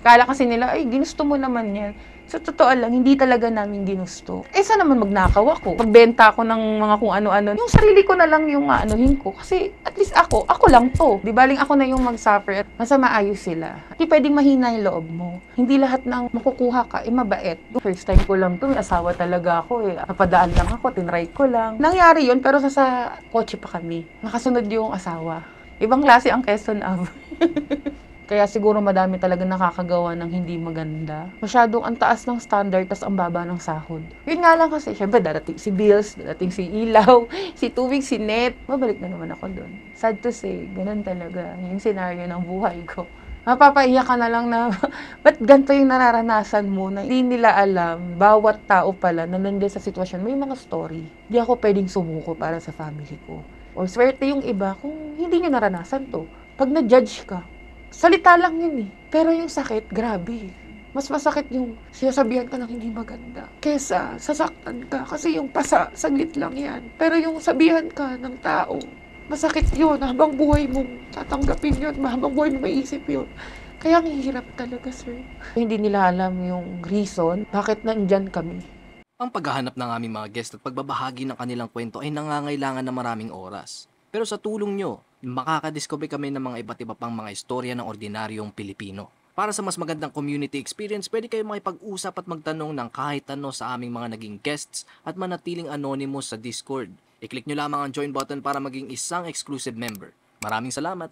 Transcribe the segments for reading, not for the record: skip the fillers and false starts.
Akala kasi nila, ay, ginusto mo naman yan. So, totoo lang, hindi talaga namin ginusto. Eh, saan naman magnakaw ako? Pagbenta ako ng mga kung ano-ano, yung sarili ko na lang yung anuhin ko. Kasi, at least ako lang to. Di baling ako na yung mag-suffer at nasa maayos sila. Hindi pwedeng mahina yung loob mo. Hindi lahat ng makukuha ka, mabait. First time ko lang to, may asawa talaga ako eh. Napadaan lang ako, tinry ko lang. Nangyari yun, pero sa kotse pa kami. Nakasunod yung asawa. Ibang klase ang Quezon Ave. Kaya siguro madami talaga nakakagawa ng hindi maganda. Masyadong ang taas ng standard, tas ang baba ng sahod. Yun nga lang kasi, syempre dadating si bills, dadating si ilaw, si tubig, si net. Babalik na naman ako doon. Sad to say, ganun talaga yung scenario ng buhay ko. Mapapaiyak ka na lang na, ba't ganito yung nararanasan mo na hindi nila alam, bawat tao pala na nandiyan sa sitwasyon, may mga story. Hindi ako pwedeng sumuko para sa family ko. O swerte yung iba kung hindi nyo naranasan to. Pag na-judge ka, salita lang yun eh. Pero yung sakit, grabe. Mas masakit yung sinasabihan ka ng hindi maganda. Kesa sasaktan ka. Kasi yung pasa, saglit lang yan. Pero yung sabihan ka ng tao, masakit yun. Habang buhay mong tatanggapin yun. Habang buhay mong maisip yun. Kaya ang hirap talaga, sir. Hindi nila alam yung reason bakit nandyan kami. Ang paghahanap ng aming mga guest at pagbabahagi ng kanilang kwento ay nangangailangan ng maraming oras. Pero sa tulong nyo, makakadiscover kami ng mga iba't iba pang mga istorya ng ordinaryong Pilipino. Para sa mas magandang community experience, pwede kayo makipag-usap at magtanong ng kahit ano sa aming mga naging guests at manatiling anonymous sa Discord. I-click nyo lamang ang join button para maging isang exclusive member. Maraming salamat!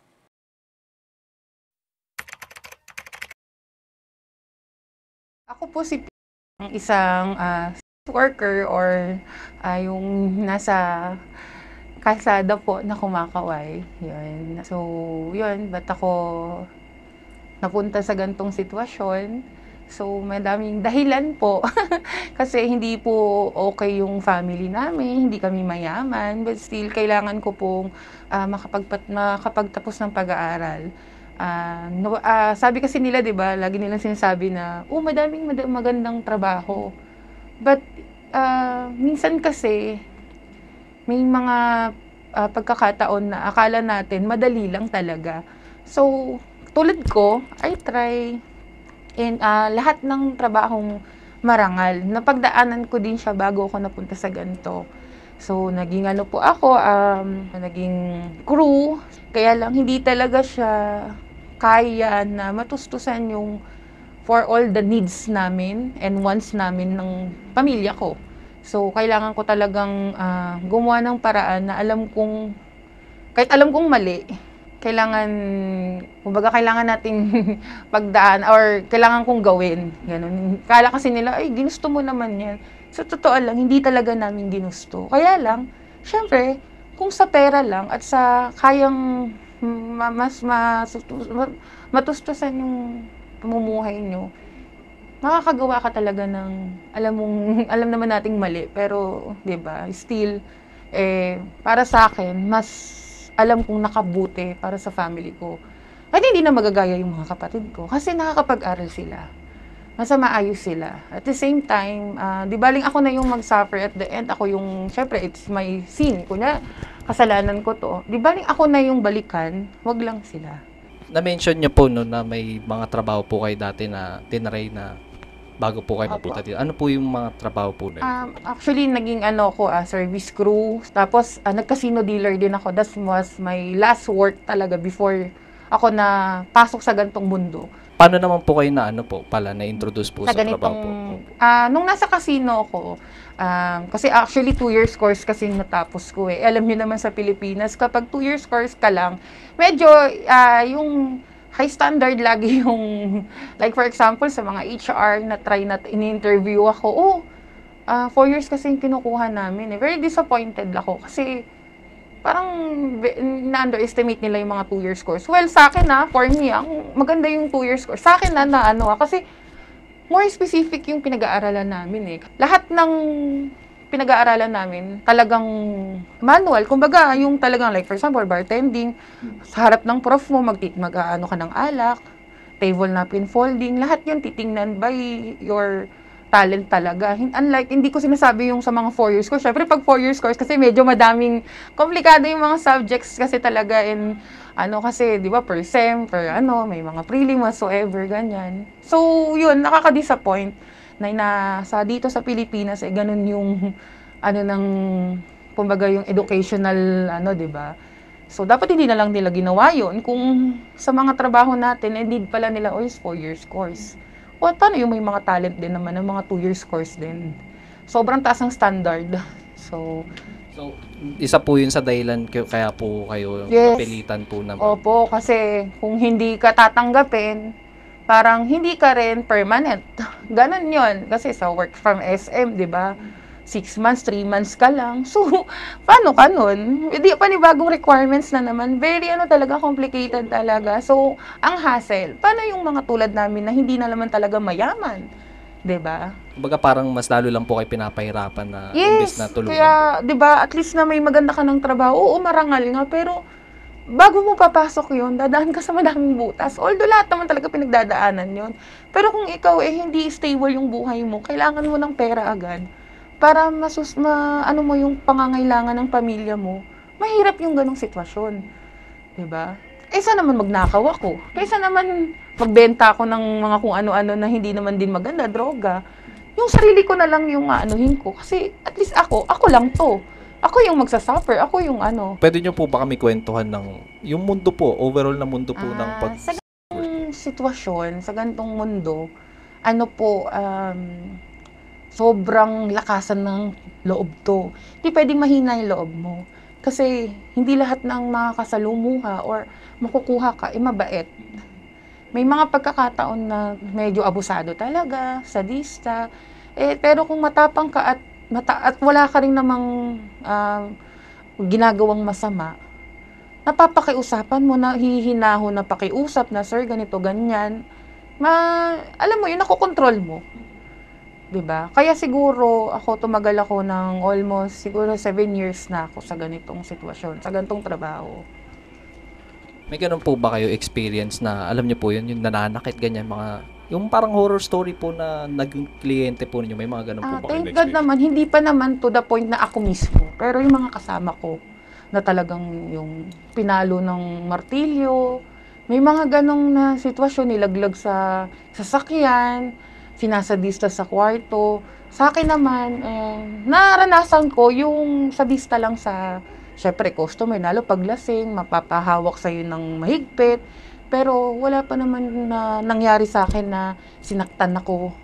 Ako po si ang isang worker or yung nasa kalsada po na kumakaway. Yun. So, yun. Ba't ako napunta sa gantong sitwasyon? So, madaming dahilan po. Kasi hindi po okay yung family namin. Hindi kami mayaman. But still, kailangan ko pong makapagtapos ng pag-aaral. Sabi kasi nila, di ba, lagi nilang sinasabi na, madaming magandang trabaho. But, minsan kasi, may mga pagkakataon na akala natin madali lang talaga. So, tulad ko, I try in lahat ng trabahong marangal. Napagdaanan ko din siya bago ako napunta sa ganito. So, naging ano po ako, naging crew. Kaya lang, hindi talaga siya kaya na matustusan yung for all the needs namin and wants namin ng pamilya ko. So, kailangan ko talagang gumawa ng paraan na kahit alam kong mali, kailangan nating pagdaan or kailangan kong gawin. Ganun. Kala kasi nila, ay, ginusto mo naman yan. So, totoo lang, hindi talaga namin ginusto. Kaya lang, syempre, kung sa pera lang at sa kayang matustusan yung pamumuhay nyo, makakagawa ka talaga ng, alam naman nating mali, pero, di ba, still, para sa akin, mas alam kong nakabuti para sa family ko. At hindi na magagaya yung mga kapatid ko, kasi nakakapag-aral sila. Nasa maayos sila. At the same time, di baling ako na yung mag-suffer at the end, ako yung, syempre, it's my sin. Kunya, kasalanan ko to. Di baling ako na yung balikan, wag lang sila. Na-mention niyo po no, na may mga trabaho po kayo dati na tinry na bago po kayo mapunta dito. Ano po yung mga trabaho po na actually, naging service crew. Tapos, nagka-casino dealer din ako. That was my last work talaga before ako na pasok sa gantong mundo. Paano naman po kayo na-introduce po sa trabaho po? Nung nasa casino ako, kasi actually 2 years course kasi natapos ko eh. Alam niyo naman sa Pilipinas, kapag 2 years course ka lang, medyo yung high standard lagi yung, like for example, sa mga HR na try na in-interview ako, 4 years kasi yung kinukuha namin eh. Very disappointed ako kasi parang na-underestimate nila yung mga 2 years course. Well, sa akin for me, maganda yung 2 years course. Sa akin kasi more specific yung pinag-aaralan namin eh. Lahat ng pinag-aaralan namin, talagang manual. Kumbaga, yung talagang like for example, bartending, sa harap ng prof mo, mag-ano ka ng alak, table napkin folding, lahat yun titingnan by your talent talaga. Unlike, hindi ko sinasabi yung sa mga 4 years course. Syempre, pag 4 years course, kasi medyo madaming komplikado yung mga subjects kasi talaga in, kasi, di ba, per sem, may mga prelim, whatsoever, ganyan. So, yun, nakaka-disappoint na dito sa Pilipinas, ganun yung, kumbaga, yung educational, di ba? So, dapat hindi na lang nila ginawa yun kung sa mga trabaho natin, need pala nila, is 4 years course. O, paano yung may mga talent din naman, ng mga 2 years course din? Sobrang taas ang standard. So, isa po yun sa dahilan kaya po kayo yes. napilitan po na. Opo, kasi kung hindi ka tatanggapin, parang hindi ka rin permanent. Ganon yun. Kasi sa work from SM, di ba? 6 months, 3 months ka lang. So, paano ka nun? Hindi pa ni bagong requirements na naman. Very talaga, complicated talaga. So, ang hassle. Paano yung mga tulad namin na hindi na naman talaga mayaman? 'Di ba? Kumbaga parang mas lalo lang po kayo pinapahirapan na Yes, imbes na tulungan. Kaya, 'di ba, at least na may maganda ka ng trabaho. Oo, marangal nga, pero bago mo papasok 'yon, dadaan ka sa madaming butas. Although lahat naman talaga pinagdadaanan 'yon. Pero kung ikaw hindi stable yung buhay mo, kailangan mo ng pera agad para mo yung pangangailangan ng pamilya mo. Mahirap yung ganong sitwasyon. 'Di ba? Sana naman magnakaw ako. Kaysa naman magbenta ako ng mga kung ano-ano na hindi naman din maganda, droga. Yung sarili ko na lang yung aanuhin ko. Kasi at least ako lang to. Ako yung magsasuffer. Ako yung Pwede nyo po ba kami kwentuhan ng yung mundo po, overall na mundo po ng Sa ganitong sitwasyon, sa ganitong mundo, sobrang lakasan ng loob to. Hindi pwedeng mahina yung loob mo. Kasi hindi lahat ng makakasalumuha or makukuha ka, mabait. May mga pagkakataon na medyo abusado talaga, sadista. Pero kung matapang ka at wala ka rin namang ginagawang masama, napapakiusapan mo na hihinahon na pakiusap na, sir, ganito, ganyan. Alam mo yun, nakokontrol mo. 'Di ba? Kaya siguro tumagal ako ng almost siguro 7 years na ako sa ganitong sitwasyon, sa ganitong trabaho. May ganun po ba kayo experience na alam niyo po yun, yung nananakit ganyan yung parang horror story po na naging kliyente po ninyo, may mga ganun po ba kayo Thank God naman, hindi pa naman to the point na ako mismo. Pero yung mga kasama ko na talagang yung pinalo ng martilyo, may mga ganong na sitwasyon, nilaglag sa sasakyan, sinasadista sa kwarto. Sa akin naman, naranasan ko yung sadista lang sa, syempre, customer, lalo paglasing, mapapahawak sa'yo ng mahigpit. Pero wala pa naman na nangyari sa akin na sinaktan ako.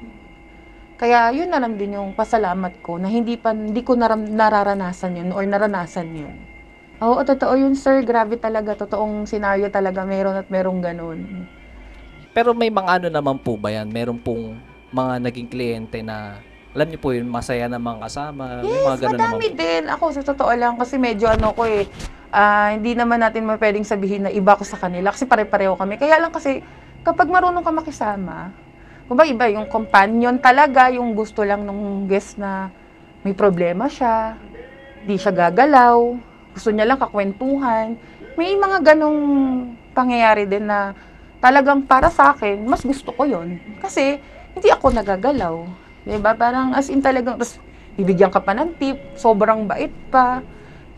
Kaya yun na lang din yung pasalamat ko na hindi ko nararanasan yun or naranasan yun. Oo, totoo yun, sir. Grabe talaga. Totoong senaryo talaga. Meron at merong ganun. Pero may mga naman po ba yan? Meron pong mga naging kliyente na, alam niyo po yun, masaya namang kasama. Yes, may mga ganun madami naman din. Ako, sa totoo lang, kasi medyo hindi naman natin pwedeng sabihin na iba ko sa kanila kasi pare-pareho kami. Kaya lang kasi, kapag marunong ka makisama, iba yung companion talaga, yung gusto lang ng guest na may problema siya, di siya gagalaw, gusto niya lang kakwentuhan. May mga ganong pangyayari din na talagang para sa akin, mas gusto ko yon. Kasi, hindi ako nagagalaw. Diba? Parang as in talagang, tapos bibigyan ka pa ng tip, sobrang bait pa.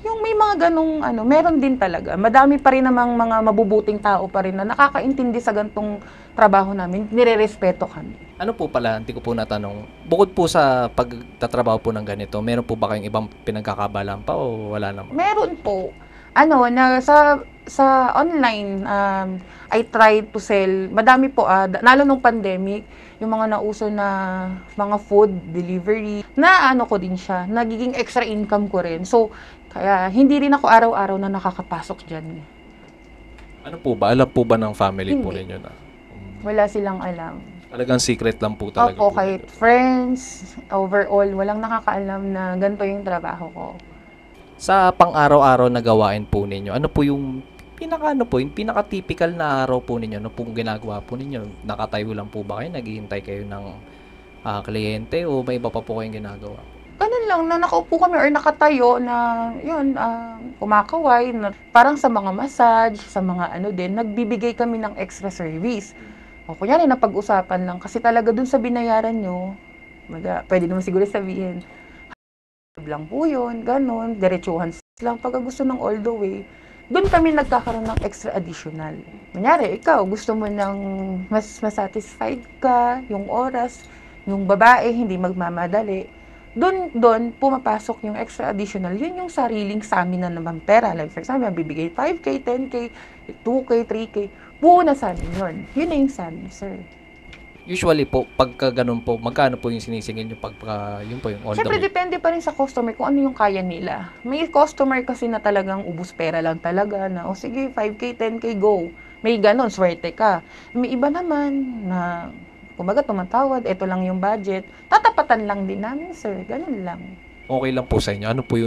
Yung may mga ganong, meron din talaga. Madami pa rin namang mga mabubuting tao pa rin na nakakaintindi sa gantong trabaho namin, nire-respeto kami. Ano po pala, hindi ko po natanong, bukod po sa pagtatrabaho po ng ganito, meron po ba kayong ibang pinagkakabalan pa o wala naman? Meron po. Sa online, I tried to sell, madami po, lalo nung pandemic, yung mga nauso na mga food delivery, na ko din siya, nagiging extra income ko rin. So, kaya hindi rin ako araw-araw na nakakapasok dyan. Ano po ba? Alam po ba ng family po Hindi. ninyo na? Wala silang alam. Talagang secret lang po talaga. Opo, po kahit nila. friends, overall, walang nakakaalam na ganito yung trabaho ko. Sa pang-araw-araw na gawain po ninyo, ano po yung pinaka-typical na araw po ninyo? Ano pong ginagawa po ninyo? Nakatayo lang po ba kayo? Naghihintay kayo ng kliyente o may iba pa po kayong ginagawa? Ganun lang, na nakaupo kami or nakatayo na, kumakaway, na, parang sa mga massage, sa mga din, nagbibigay kami ng extra service. O kunyari, napag-usapan lang, kasi talaga dun sa binayaran nyo, Pwede naman siguro sabihin, lang po yun, ganun, diretsuhan lang. Pagka gusto ng all the way, doon kami nagkakaroon ng extra additional. Kunyari, ikaw, gusto mo ng mas satisfied ka, yung oras, yung babae, hindi magmamadali. Doon, pumapasok yung extra additional. Yun yung sariling sa amin na naman pera. Like, for example, bibigay 5K, 10K, 2K, 3K. Buo na sa amin yun. Yun na yung sa amin, sir. Usually po, pagka ganun po, magkano po yung sinisingil nyo pagka, yun po yung all the Siyempre, way? depende pa rin sa customer kung ano yung kaya nila. May customer kasi na talagang ubus pera lang talaga na, sige, 5K, 10K, go. May ganon, swerte ka. May iba naman na, kumbaga, tumatawad, ito lang yung budget. Tatapatan lang din namin, sir. Ganon lang. Okay lang po sa inyo. Ano po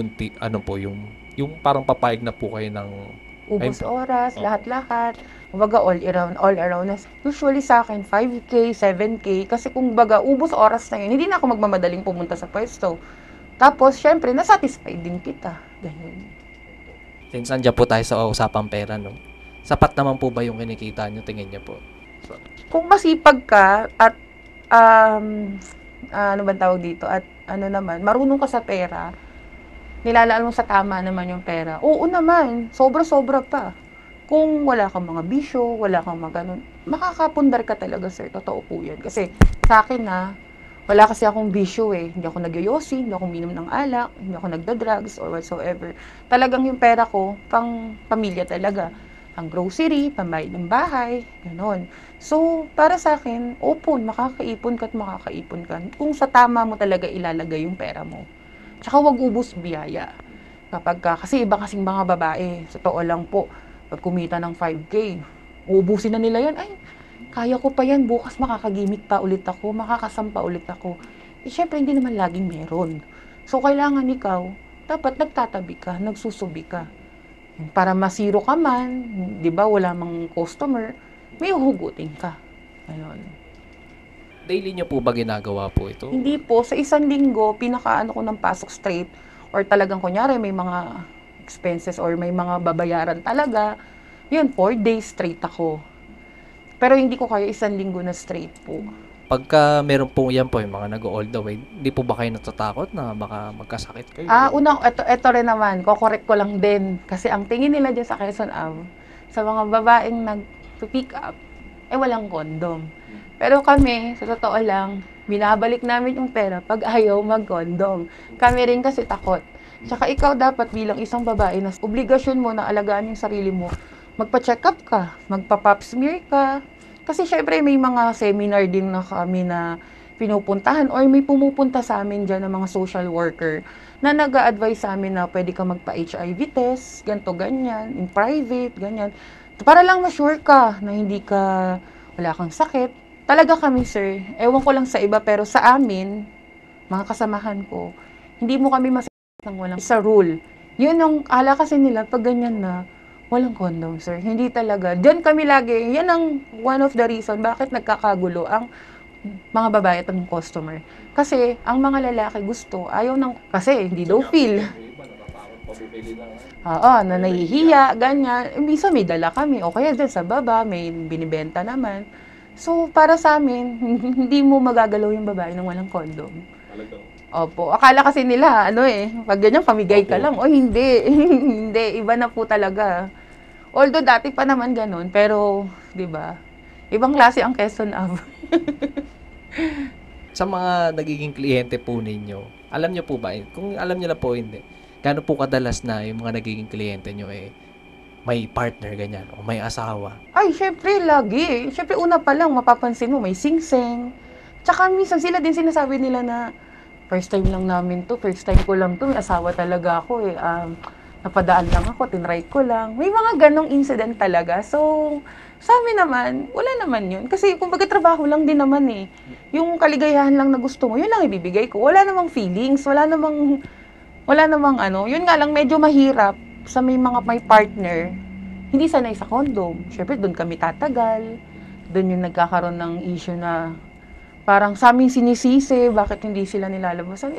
yung, yung parang papayag na po kayo ng, Ubus oras, lahat-lahat. Kumbaga, all around. Usually sa akin, 5K, 7K. Kasi kung baga, ubus oras na yun, hindi na ako magmamadaling pumunta sa pwesto. Tapos, syempre, nasatisfied din kita. Ganyan. since nandiyan po tayo sa usapang pera, no? Sapat naman po ba yung kinikita nyo, tingin nyo po? Kung masipag ka at ano ba tawag dito, at ano naman, marunong ka sa pera, nilalaan mo sa tama naman yung pera. Oo naman, sobra-sobra pa. Kung wala kang mga bisyo, wala kang mga ganun, makakapundar ka talaga, sir. Totoo po yan. Kasi sa akin wala kasi akong bisyo eh. Hindi ako nagyoyosi, hindi ako minom ng alak, hindi ako nagda-drugs or whatsoever. Talagang yung pera ko, pang pamilya talaga. Pang grocery, pambayad ng bahay, gano'n. So, para sa akin, open, makakaipon ka at makakaipon ka. Kung sa tama mo talaga ilalagay yung pera mo. Tsaka wag ubos biyaya. Kasi iba kasing mga babae, sa totoo lang po, pag kumita ng 5K, uubusin na nila yan. Ay, kaya ko pa yan, bukas makakagimik pa ulit ako, makakasampa ulit ako. Eh, syempre, hindi naman laging meron. So, kailangan ikaw, dapat nagtatabi ka, nagsusubi ka. Para masiro ka man, di ba, wala mang customer, may huhugutin ka. Ayun. Daily nyo po ba ginagawa po ito? Hindi po, sa isang linggo, pinakaano ko ng pasok straight, or talagang kunyari may mga expenses or may mga babayaran talaga, yun, 4 days straight ako. Pero hindi ko kaya isang linggo na straight po. Pagka meron po yan po, yung mga nag-all the way, hindi po ba kayo natatakot na baka magkasakit kayo? Ito rin naman, kokorek ko lang din. Kasi ang tingin nila dyan sa Quezon Ave, sa mga babaeng nag-pick up, walang kondom. Pero kami, sa totoo lang, binabalik namin yung pera pag ayaw mag-kondom. Kami rin kasi takot. Tsaka ikaw dapat bilang isang babae na obligasyon mo na alagaan yung sarili mo, magpa-check up ka, magpa-pap smear ka. Kasi syempre may mga seminar din na kami na pinupuntahan or may pumupunta sa amin dyan ng mga social worker na nag-a-advise sa amin na pwede ka magpa-HIV test, ganto ganyan, in private, ganyan. Para lang ma-sure ka na wala kang sakit. Talaga kami, sir, ewan ko lang sa iba, pero sa amin, mga kasamahan ko, hindi mo kami ng walang isa rule. Yun yung ala kasi nila, pag ganyan na, walang condom, sir. Hindi talaga. Diyan kami lagi, yan ang one of the reason bakit nagkakagulo ang mga babae at ang customer. Kasi, ang mga lalaki gusto, kasi hindi daw feel. Oo, na nahihiya, ganyan. Minsan may dala kami, o kaya dyan sa baba, may binibenta naman. So, para sa amin, hindi mo magagalaw yung babae nang walang condom. Opo. Akala kasi nila, pag ganyan, pamigay ka lang. O, hindi. Hindi. Iba na po talaga. Although, dati pa naman ganun. Pero, di ba? Ibang klase ang Quezon Ave. Sa mga nagiging kliyente po ninyo, alam nyo po ba, kung alam nyo na po hindi, gaano po kadalas na yung mga nagiging kliyente nyo may partner ganyan o may asawa? Ay, syempre, lagi. Syempre, una pa lang, mapapansin mo, may singsing. Tsaka minsan sila din sinasabi nila na, first time lang namin to, first time ko lang to, may asawa talaga ako napadaan lang ako, tinry ko lang. May mga ganong incident talaga. So, sa amin naman, wala naman yun. Kasi kung trabaho lang din naman yung kaligayahan lang na gusto mo, yun lang ibibigay ko. Wala namang feelings, wala namang yun nga lang medyo mahirap sa may partner, hindi sanay sa condom. Syempre, doon kami tatagal. Doon yung nagkakaroon ng issue na parang sa aming sinisisi, bakit hindi sila nilalabasan.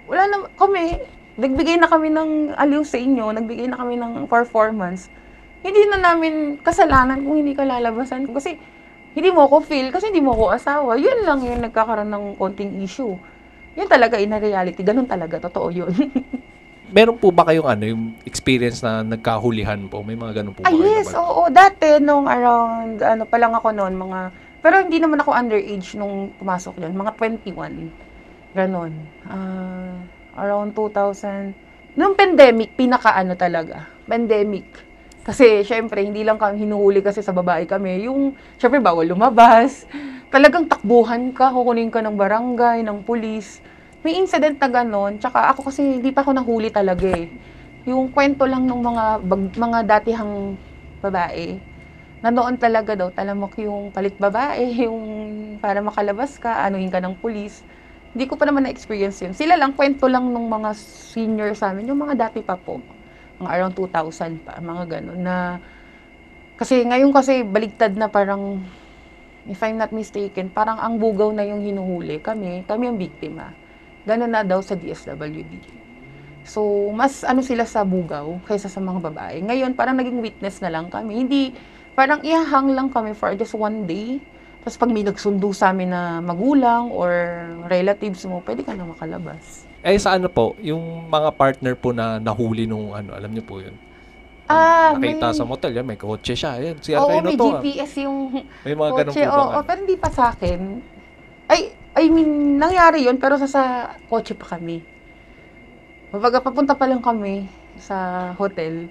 Wala na kami, nagbigay na kami ng aliw sa inyo, nagbigay na kami ng performance. Hindi na namin kasalanan kung hindi ka lalabasan. Kasi hindi mo ako feel kasi hindi mo ako asawa. Yun lang yung nagkakaroon ng konting issue. Yun talaga in reality. Ganun talaga. Totoo yun. Meron po ba kayong yung experience na nagkahulihan po? May mga ganun po ba Ah, kayo yes. naman? Oo. Dati, nung around, pa lang ako noon, pero hindi naman ako underage nung pumasok yun. Mga 21. Ganon. Around 2000. Nung pandemic, talaga. Pandemic. Kasi, syempre, hindi lang kami hinuhuli kasi sa babae kami. Syempre, bawal lumabas. Talagang takbuhan ka, kukunin ka ng barangay, ng pulis. May incident na gano'n. Tsaka ako kasi hindi pa ako nahuli talaga eh. Yung kwento lang ng mga datihang babae. Na noon talaga daw, talamak yung palit babae, yung para makalabas ka, anuhin ka ng pulis. Hindi ko pa naman na-experience yun. Sila lang, kwento lang ng mga senior sa amin, yung mga dati pa po. Mga around 2000 pa, mga gano'n. Kasi ngayon kasi baligtad na parang, if I'm not mistaken, parang ang bugaw na yung hinuhuli. Kami ang biktima. Gano'n na daw sa DSWD. So, mas sila sa bugaw kaysa sa mga babae. Ngayon, parang naging witness na lang kami. Hindi, parang ihahang lang kami for just one day. Tapos pag may nagsundo sa amin na magulang or relatives mo, pwede ka na makalabas. Sa po, yung mga partner po na nahuli nung alam niyo po yun? Nakita sa motel, yan, may kotse siya. Yan, si Oo, Arcano may to. GPS yung May mga ganun kotse. po ba? Oo, pero hindi pa sa akin. I mean, nangyari yun, pero sa kotse pa kami. Kapag papunta pa lang kami sa hotel,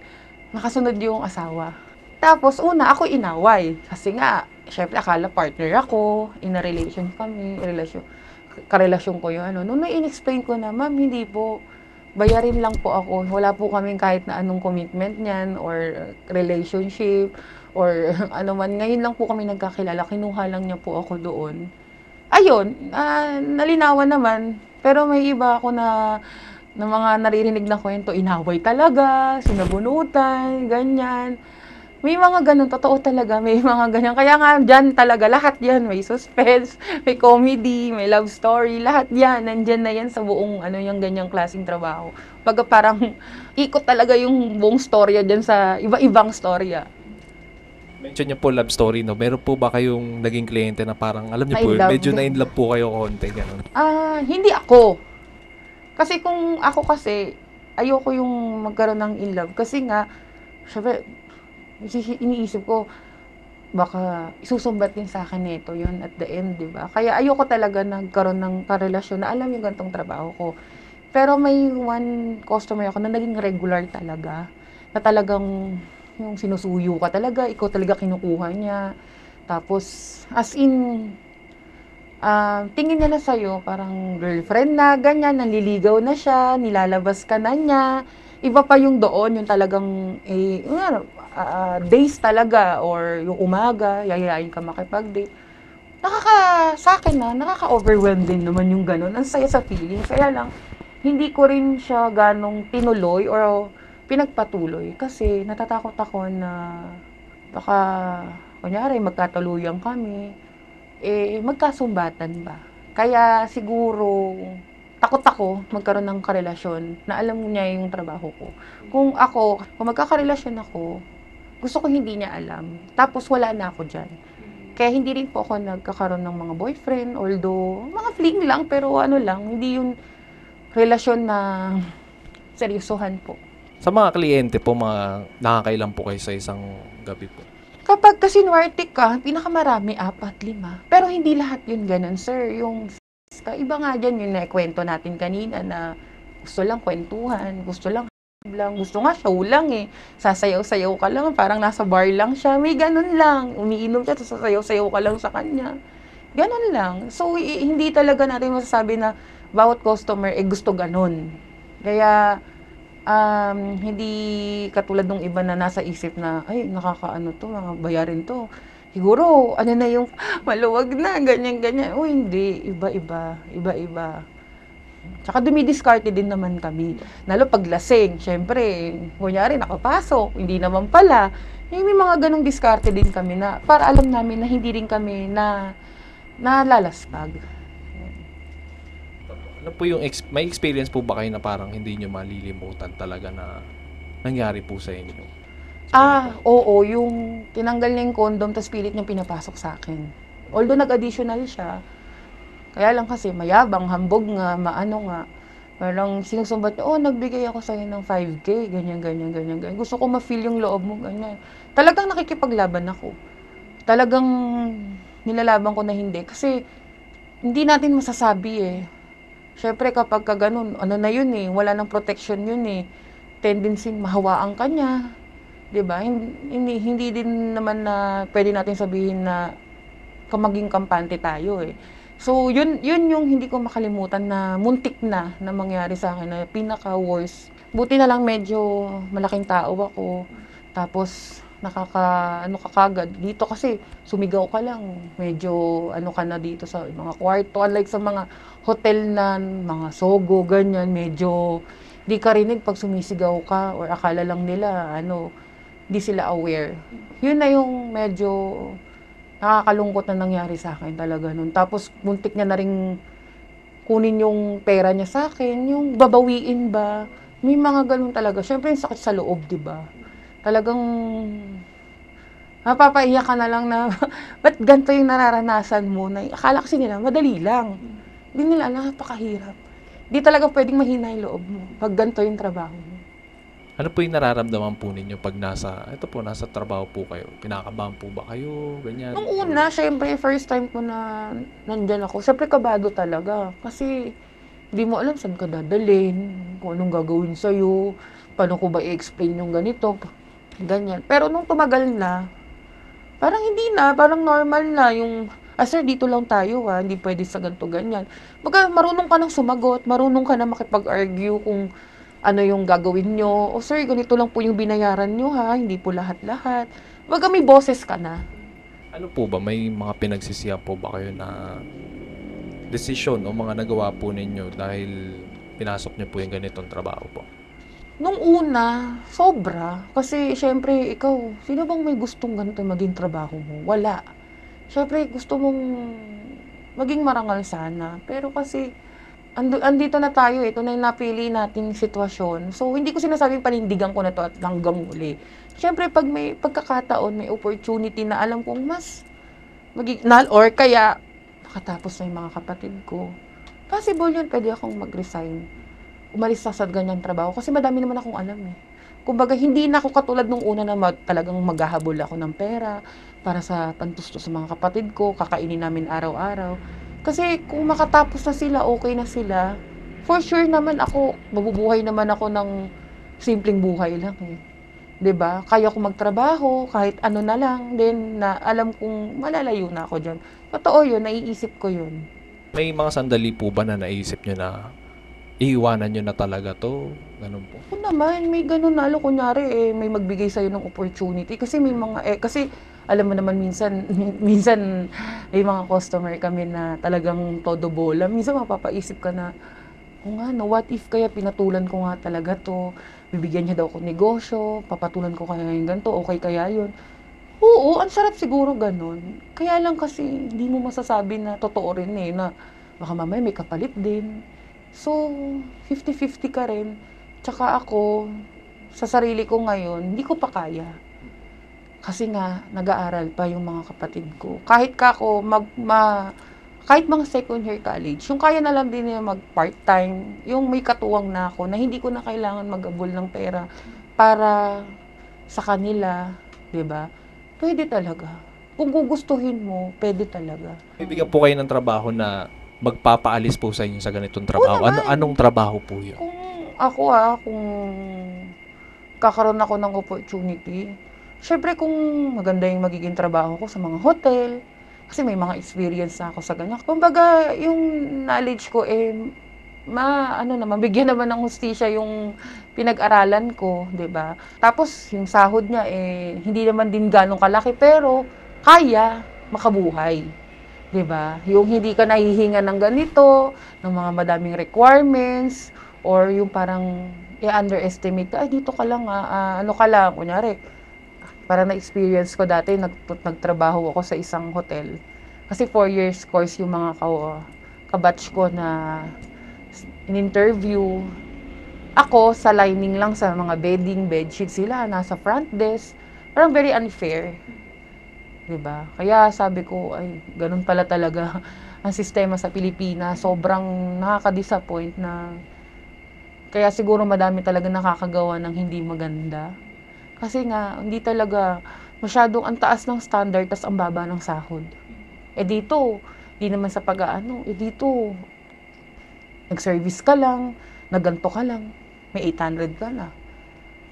nakasunod yung asawa. Tapos, ako inaway. Kasi nga, syempre, akala partner ako, in a relation kami, karelasyon ko yun. Nung na-inexplain ko na, ma'am, hindi po, bayarin lang po ako. Wala po kaming kahit na anong commitment niyan, or relationship, or ano man. Ngayon lang po kami nagkakilala, kinuha lang niya po ako doon. Ayun, nalinawan naman. Pero may iba ako na mga naririnig na kwento, inaway talaga, sinabunutan, ganyan. May mga ganun, totoo talaga, may mga ganyan. Kaya nga, dyan talaga, lahat yan. May suspense, may comedy, may love story, lahat yan. Nandyan na yan sa buong, yung ganyang klaseng trabaho. Pag parang, ikot talaga yung buong storya dyan sa iba-ibang storya. Mention niyo po love story, no? Meron po ba kayong naging kliyente na parang, alam niyo po, Na-inlove medyo din. na-inlove po kayo konti, gano'n? Hindi ako. Kasi kung ako kasi, ayoko yung magkaroon ng in love. Kasi nga, syempre, iniisip ko, baka isusumbat din sa akin nito yun at the end, di ba? Kaya ayoko talaga nagkaroon ng karelasyon na alam yung gantong trabaho ko. Pero may one customer ako na naging regular talaga. Na talagang yung sinusuyo ka talaga, ikaw talaga kinukuha niya. Tapos, as in, tingin niya na sa'yo, parang girlfriend na, ganyan, nanliligaw na siya, nilalabas ka na niya. Iba pa yung doon, yung talagang, days talaga, or yung umaga, yayayain ka makipag-date. Sa akin nakaka-overwhelm din naman yung gano'n. Ang saya sa feeling. Kaya lang, hindi ko rin siya ganong tinuloy or pinagpatuloy. Kasi natatakot ako na baka, kunyari, magkatuluyan kami, magkasumbatan ba? Kaya siguro, takot ako magkaroon ng karelasyon na alam niya yung trabaho ko. Kung magkakarelasyon ako, gusto ko hindi niya alam. Tapos wala na ako dyan. Kaya hindi rin po ako nagkakaroon ng mga boyfriend, although mga fling lang, pero hindi yung relasyon na seryosohan po. Sa mga kliyente po, mga nakakailan po kayo sa isang gabi po? Kapag kasinwerte ka, pinakamarami, 4, 5. Pero hindi lahat yun ganun, sir. Iba nga dyan yung naikwento natin kanina na gusto lang kwentuhan, gusto lang, gusto nga show lang eh. Sasayaw-sayaw ka lang, parang nasa bar lang siya. May ganun lang. Umiinom siya, sasayaw-sayaw ka lang sa kanya. Ganun lang. So, hindi talaga natin masasabi na bawat customer gusto ganun. Kaya, hindi katulad ng iba na nasa isip na, ay, nakakaano to, mga bayarin to. Siguro, na yung maluwag na, ganyan-ganyan. O, hindi. Iba-iba. Tsaka dumidiskarte din naman kami. Lalo pag lasing, syempre, kunyari nakapasok, hindi naman pala. May mga ganong diskarte din kami na para alam namin na hindi rin kami na nalalaspag. Ano po yung may experience po ba kayo na parang hindi nyo malilimutan talaga na nangyari po sa inyo? Oo, yung tinanggal niya yung condom tapos pilit niyang pinapasok sa akin. Although nag-additional siya, kaya lang kasi mayabang, hambog nga, maano nga. Parang sinusumbat niya, nagbigay ako sa'yo ng 5K, ganyan, ganyan, ganyan, ganyan. Gusto ko ma-feel yung loob mo, ganyan. Talagang nakikipaglaban ako. Talagang nilalaban ko na hindi. Kasi hindi natin masasabi eh. Syempre kapag ka ganun, ano na yun eh, wala nang protection yun eh. Tendency mahawaan ka niya. 'Di ba? Hindi din naman na pwede natin sabihin na maging kampante tayo eh. So, yun yung hindi ko makalimutan na muntik na mangyari sa akin na pinaka-worst. Buti na lang medyo malaking tao ako. Tapos, ano ka kagad. Dito kasi, sumigaw ka lang. Medyo, ano ka na dito sa mga kwarto. Unlike sa mga hotel na, mga sogo, ganyan. Medyo, di ka rinig pag sumisigaw ka or akala lang nila, di sila aware. Yun na yung medyo nakakalungkot na nangyari sa akin talaga nun. Tapos, muntik niya na rin kunin yung pera niya sa akin, yung babawiin ba. May mga ganun talaga. Siyempre, yung sakit sa loob, di ba? Talagang, mapapaiyak ka na lang na, ba't ganito yung nararanasan mo? Na, akala kasi nila, madali lang. Hindi nila, napakahirap. Di talaga pwedeng mahina yung loob mo pag ganito yung trabaho mo. Ano po yung nararamdaman po ninyo pag nasa trabaho po kayo? Kinakabahan po ba kayo? Ganyan? Nung una, syempre, first time ko na nandyan ako, syempre kabado talaga. Kasi, di mo alam saan ka dadalhin, kung anong gagawin sa'yo, paano ko ba i-explain yung ganito, ganyan. Pero nung tumagal na, parang hindi na, parang normal na yung, sir, dito lang tayo hindi pwede sa ganito, ganyan. Baga, marunong ka nang sumagot, marunong ka na makipag-argue kung ano yung gagawin nyo. Sir, ganito lang po yung binayaran nyo hindi po lahat-lahat. Baga, may boses ka na. Ano po ba? May mga pinagsisihan po ba kayo na desisyon o mga nagawa po ninyo dahil pinasok niyo po yung ganitong trabaho po? Nung una, sobra. Kasi, syempre, ikaw, sino bang may gustong ganito maging trabaho mo? Wala. Syempre, gusto mong maging marangal sana. Pero kasi, andito na tayo, ito na yung napili nating sitwasyon. So, hindi ko sinasabing panindigan ko na to at hanggang uli. Syempre, pag may pagkakataon, may opportunity na alam kong mas or kaya makatapos na yung mga kapatid ko. Possible yun, pwede akong mag-resign. Umalis sa ganyang trabaho. Kasi madami naman akong alam eh. Kumbaga, hindi na ako katulad nung una na talagang maghahabol ako ng pera para sa pantusto sa mga kapatid ko, kakainin namin araw-araw. Kasi kung makatapos na sila, okay na sila, for sure naman ako, mabubuhay naman ako ng simpleng buhay lang eh. 'Di ba? Kaya ko magtrabaho, kahit ano na lang, then na alam kong malalayo na ako diyan. Totoo yun, naiisip ko yun. May mga sandali po ba na naisip nyo na iiwanan nyo na talaga to? Ganun po. Kung naman, may ganun na, kunyari may magbigay sa'yo ng opportunity. Kasi may mga, kasi alam mo naman minsan may mga customer kami na talagang todo bola. Minsan mapapaisip ka na, what if kaya pinatulan ko nga talaga to, bibigyan niya daw ako negosyo, papatulan ko kaya yung ganito, okay kaya yun. Oo, ang sarap siguro ganun. Kaya lang kasi hindi mo masasabi na totoo rin na baka mamaya may kapalit din. So, 50-50 ka rin. Tsaka ako, sa sarili ko ngayon, hindi ko pa kaya. Kasi nga, nag-aaral pa yung mga kapatid ko. Kahit ako, kahit mga second year college, yung kaya na lang din nila mag-part-time, yung may katuwang na ako, na hindi ko na kailangan mag-abol ng pera para sa kanila, 'di ba? Pwede talaga. Kung gugustuhin mo, pwede talaga. Bibigyan po kayo ng trabaho na magpapaalis po sa inyo sa ganitong trabaho. Anong trabaho po yun? Kung ako kung kakaroon ako ng opportunity, syempre kung maganda yung magiging trabaho ko sa mga hotel, kasi may mga experience na ako sa ganyan. Kumbaga, yung knowledge ko bigyan naman ng hustisya yung pinag-aralan ko, 'di ba? Tapos yung sahod niya hindi naman din ganong kalaki pero kaya makabuhay. 'Di ba? Yung hindi ka nahihinga ng ganito, ng mga madaming requirements or yung parang underestimate ka, dito ka lang kunyari, para na-experience ko dati, nagtrabaho ako sa isang hotel. Kasi 4 years course yung mga kabatch ko na in-interview. Ako, sa lining lang sa mga bedding, bedsheet sila, nasa front desk. Parang very unfair. 'Di ba? Kaya sabi ko, ay, ganun pala talaga ang sistema sa Pilipinas. Sobrang nakaka-disappoint na kaya siguro madami talaga nakakagawa ng hindi maganda. Kasi nga, hindi talaga masyadong ang taas ng standard tas ang baba ng sahod. Dito, di naman sa pag-aano, dito, nag-service ka lang, nagganto ka lang, may 800 ka na.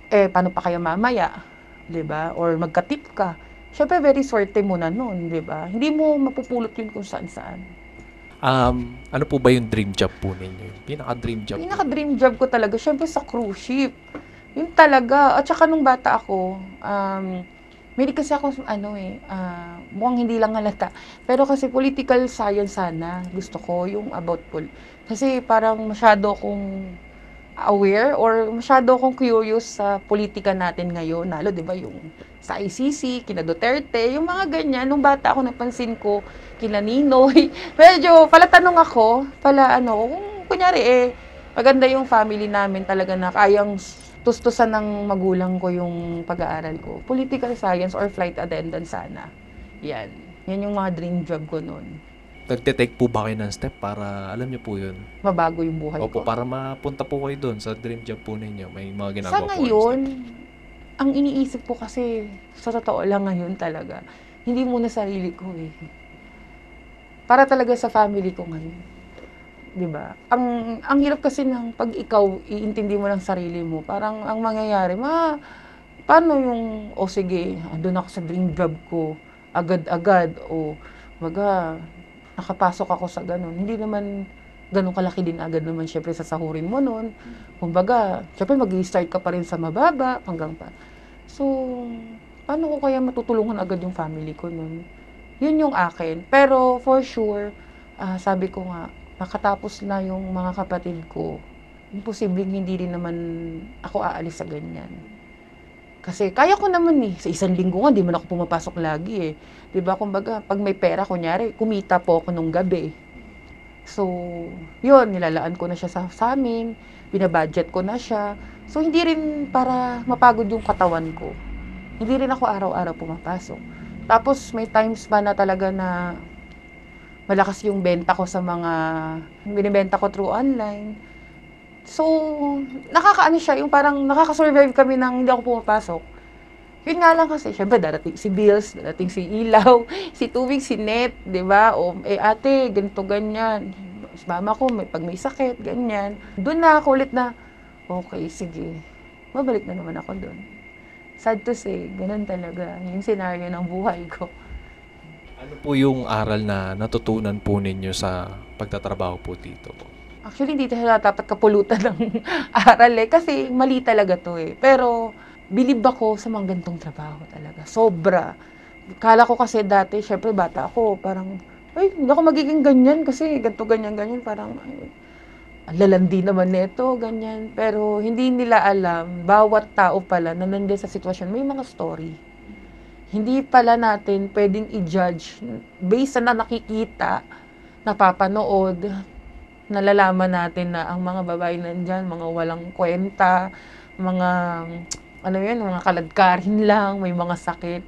Paano pa kaya mamaya? 'Di ba? Or magka-tip ka. Syempre, very swerte mo na nun, 'di ba? Hindi mo mapupulot yun kung saan-saan. Ano po ba yung dream job po ninyo? Yung pinaka-dream job po? Pinaka-dream job ko talaga, syempre sa cruise ship. Yun talaga. At saka nung bata ako, may kasi ako, mukhang hindi lang halata. Pero kasi political science sana, gusto ko, yung about kasi parang masyado akong aware or masyado akong curious sa politika natin ngayon. Lalo, di ba, yung sa ICC, kina Duterte, yung mga ganyan. Nung bata ako, napansin ko, kina Ninoy. Medyo, pala tanong ako, kung kunyari, maganda yung family namin talaga na kayang tustusan ng magulang ko yung pag-aaral ko. Political science or flight attendant sana. Yan. Yan yung mga dream job ko noon. Nagte-take po ba kayo ng step para, alam niyo po yun? Mabago yung buhay Opo, ko. para mapunta po kayo doon sa dream job po ninyo. May mga ginagawa Sa po kayong ngayon, step. ang iniisip ko kasi, sa totoo lang ngayon talaga, hindi muna sarili ko eh. Para talaga sa family ko ngayon. 'Di ba? Ang hirap kasi ng pag ikaw iintindi mo lang sarili mo, parang ang mangyayari, paano yung, sige, andun ako sa dream job ko, agad-agad, baga, nakapasok ako sa ganun. Hindi naman ganun kalaki din agad naman, syempre, sasahurin mo nun. Kumbaga, syempre, mag-i-start ka pa rin sa mababa, hanggang pa. So, paano ko kaya matutulungan agad yung family ko nun? Yun yung akin. Pero, for sure, sabi ko nga, makatapos na yung mga kapatid ko, imposibleng hindi rin naman ako aalis sa ganyan. Kasi kaya ko naman sa isang linggo nga, di man ako pumapasok lagi eh. Diba, kumbaga, pag may pera, kunyari, kumita po ako nung gabi. So, yun, nilalaan ko na siya sa amin, binabudget ko na siya. So, hindi rin para mapagod yung katawan ko. Hindi rin ako araw-araw pumapasok. Tapos, may times pa na talaga na malakas yung benta ko sa mga binibenta ko through online. So, nakakaano siya, yung parang nakaka-survive kami nang hindi ako pumapasok. Yun nga lang kasi, syempre, darating si bills, darating si ilaw, si tubig, si net, di ba? Ate, ganito, ganyan. Mama ko, pag may sakit, ganyan. Doon na ako ulit na, okay, sige. Mabalik na naman ako doon. Sad to say, ganun talaga yung scenario ng buhay ko. Ano po yung aral na natutunan po ninyo sa pagtatrabaho po dito po? Actually, hindi talaga dapat kapulutan ng aral kasi mali talaga to Pero, bilib ako sa mga gantong trabaho talaga. Sobra. Kala ko kasi dati, syempre bata ako, parang, hindi ako magiging ganyan kasi ganito, ganyan, ganyan. Parang, ang lalandi naman nito, ganyan. Pero, hindi nila alam, bawat tao pala na nandiyan sa sitwasyon, may mga story. Hindi pala natin pwedeng i-judge based sa nakikita, napapanood, nalalaman natin na ang mga babae nandyan, mga walang kwenta, mga, mga kaladkarin lang, may mga sakit.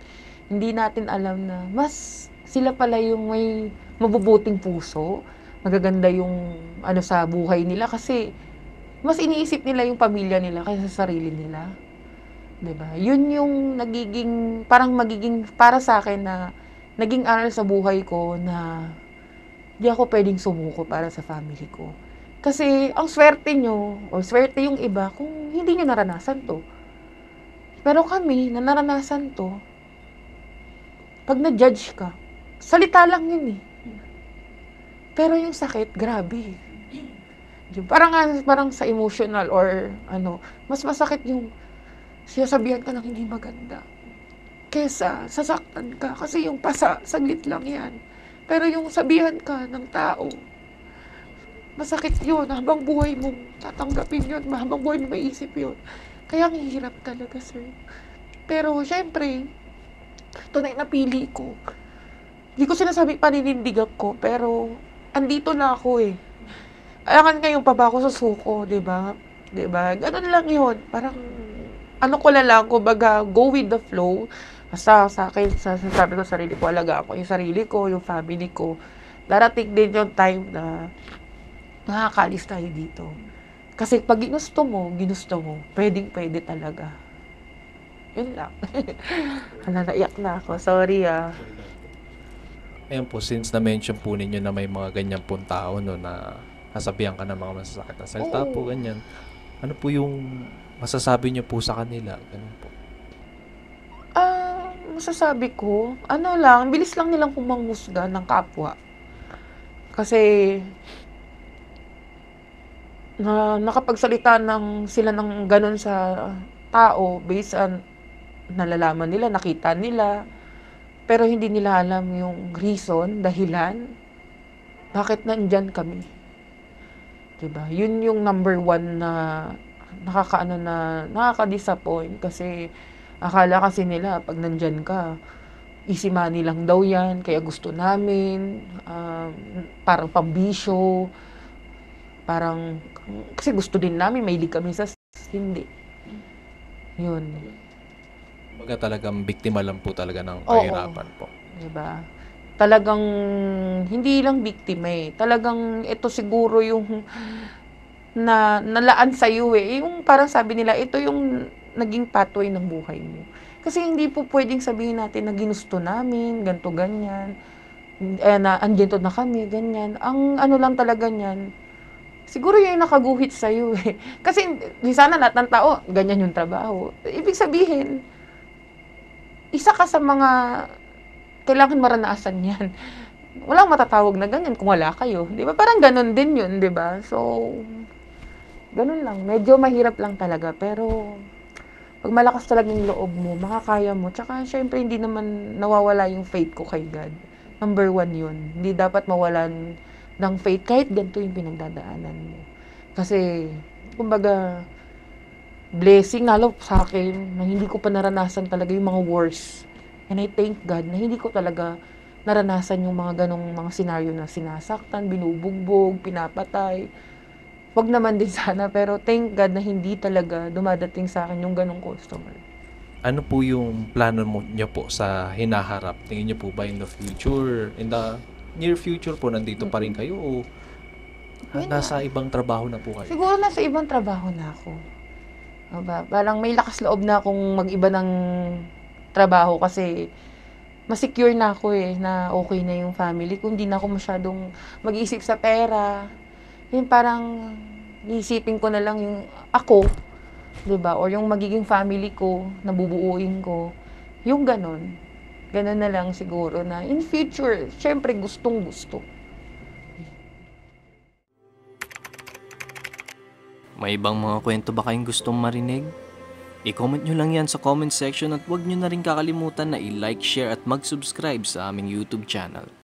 Hindi natin alam na mas sila pala yung may mabubuting puso, magaganda yung sa buhay nila kasi mas iniisip nila yung pamilya nila kaysa sa sarili nila. 'Di ba? Yun yung magiging para sa akin na naging aral sa buhay ko na di ako pwedeng sumuko para sa family ko. Kasi ang swerte nyo, o swerte yung iba kung hindi nyo naranasan to. Pero kami, na naranasan to, pag na-judge ka, salita lang yun Pero yung sakit, grabe. Parang sa emotional or mas masakit yung sinasabihan ka ng hindi maganda. Kesa sasaktan ka. Kasi yung pasa, saglit lang yan. Pero yung sabihan ka ng tao, masakit yun. Habang buhay mo tatanggapin yun. Habang buhay mo maisip yun. Kaya ang hirap talaga, sir. Pero, syempre, tunay na pili ko. Hindi ko sinasabi paninindigan ko, pero andito na ako Ayangan ngayon pa ba ako susuko, di ba? 'Di ba? Gano'n lang 'yun. Parang ano ko na lang, kumbaga go with the flow. Basta sa'kin, sabi ko sa sarili ko, alagaan ko yung sarili ko, yung family ko. Darating din yung time na makakaalis tayo dito. Kasi 'pag ginusto mo, puwedeng-puwede talaga. 'Yun lang. Hala, naiyak na ako, sorry, Ayun po, since na-mention po ninyo na may mga ganyan pong tao, no, na nasabihan ka ng mga masasakit na salita po, Oo. ganyan. Ano po yung masasabi niyo po sa kanila? Ganun po. Masasabi ko, ano lang, bilis lang nilang humanghusga ng kapwa. Kasi nakapagsalita sila ng gano'n sa tao based on nalalaman nila, nakita nila, pero hindi nila alam yung reason, dahilan, bakit nandiyan kami. 'Di ba? Yun yung number one na nakaka-disappoint kasi akala kasi nila 'pag nandiyan ka, easy money lang daw 'yan, kaya gusto namin, parang pambisyo, parang kasi gusto din namin, mahilig kami sa hindi. Yun, Kumbaga talagang biktima lang po talaga ng oo, kahirapan po. 'di ba? Talagang hindi lang biktima, talagang ito siguro yung nalaan sa'yo, yung parang sabi nila, ito yung naging pathway ng buhay mo. Kasi hindi po puwedeng sabihin natin na ginusto namin, ganito, ganyan, na andito na kami, ganyan. Ang ano lang talaga niyan, siguro yun yung nakaguhit sa'yo, Kasi di sana lahat ng tao ganyan yung trabaho. Ibig sabihin, isa ka sa mga kailangan maranasan 'yan. Walang matatawag na ganyan kung wala kayo, 'di ba? Parang gano'n din 'yun, 'di ba? So, gano'n lang, medyo mahirap lang talaga, pero 'pag malakas talaga yung loob mo, makakaya mo. Tsaka siyempre hindi naman nawawala yung faith ko kay God. Number one 'yun. Hindi dapat mawalan ng faith kahit ganito yung pinagdadaanan mo. Kasi kumbaga blessing lalo sa'kin na hindi ko pa naranasan talaga yung mga worst. And I thank God na hindi ko talaga naranasan yung mga gano'ng mga senaryo na sinasaktan, binubugbog, pinapatay. Wag naman din sana, pero thank God na hindi talaga dumadating sa'kin yung gano'ng customer. Ano po yung plano niyo po sa hinaharap? Tingin niyo po ba in the future, in the near future po, nandito pa rin kayo o Yun nasa nga. ibang trabaho na po kayo? Siguro nasa ibang trabaho na ako. Parang may lakas loob na akong mag-iba ng trabaho kasi ma-secure na ako, na okey na yung family ko, hindi na ako masyadong mag-iisip sa pera. Yung parang iisipin ko na lang yung ako, 'di ba, or yung magiging family ko na bubuuin ko, yung gano'n. Gano'n na lang siguro na in future siyempre gustong-gusto. May ibang mga kwento ba kayong gustong marinig? I-comment nyo lang yan sa comment section at huwag nyo na rin kakalimutan na i-like, share at mag-subscribe sa aming YouTube channel.